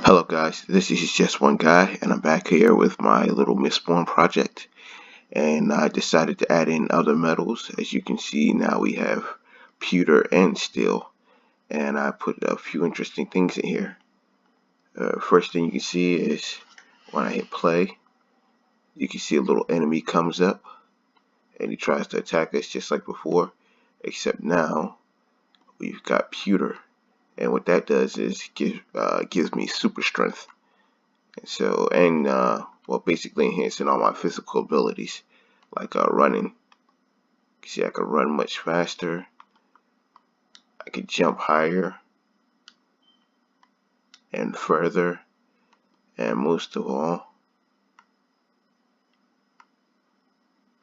Hello guys, this is just one guy and I'm back here with my little Mistborn project, and I decided to add in other metals. As you can see, now we have pewter and steel, and I put a few interesting things in here. First thing you can see is when I hit play, you can see a little enemy comes up and he tries to attack us just like before, except now we've got pewter, and what that does is gives me super strength. Well, basically enhancing all my physical abilities, like running. You see, I can run much faster. I can jump higher and further, and most of all,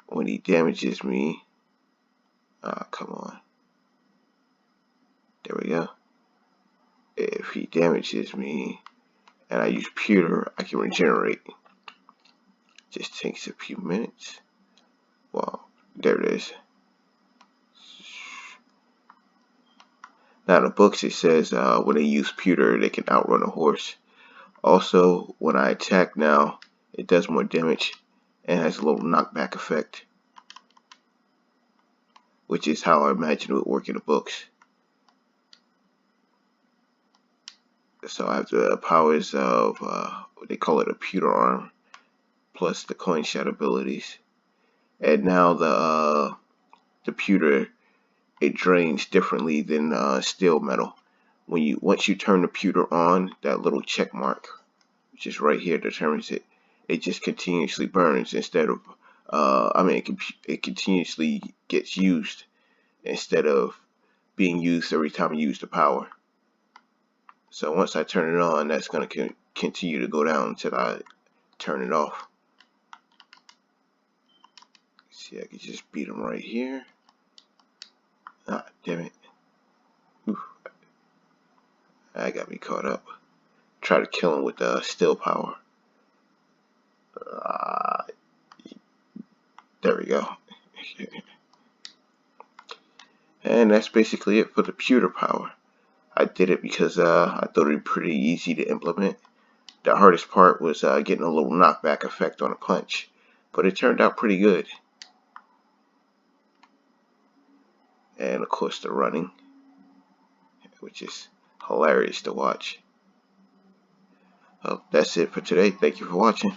when he damages me, come on, there we go. If he damages me and I use pewter, I can regenerate. Just takes a few minutes. Well, there it is. Now in the books it says when they use pewter they can outrun a horse. Also, when I attack now, it does more damage and has a little knockback effect, which is how I imagine it would work in the books. So I have the powers of what they call it, a pewter arm, plus the coin shot abilities. And now the pewter, it drains differently than steel metal. Once you turn the pewter on, that little check mark, which is right here, determines it. It just continuously burns instead of it continuously gets used instead of being used every time you use the power. So once I turn it on, that's going to continue to go down until I turn it off. See, I can just beat him right here. Ah, damn it. Oof. I got me caught up. Try to kill him with the steel power. There we go. And that's basically it for the pewter power. I did it because I thought it'd be pretty easy to implement. The hardest part was getting a little knockback effect on a punch, but it turned out pretty good. And of course the running, which is hilarious to watch. Well, that's it for today. Thank you for watching.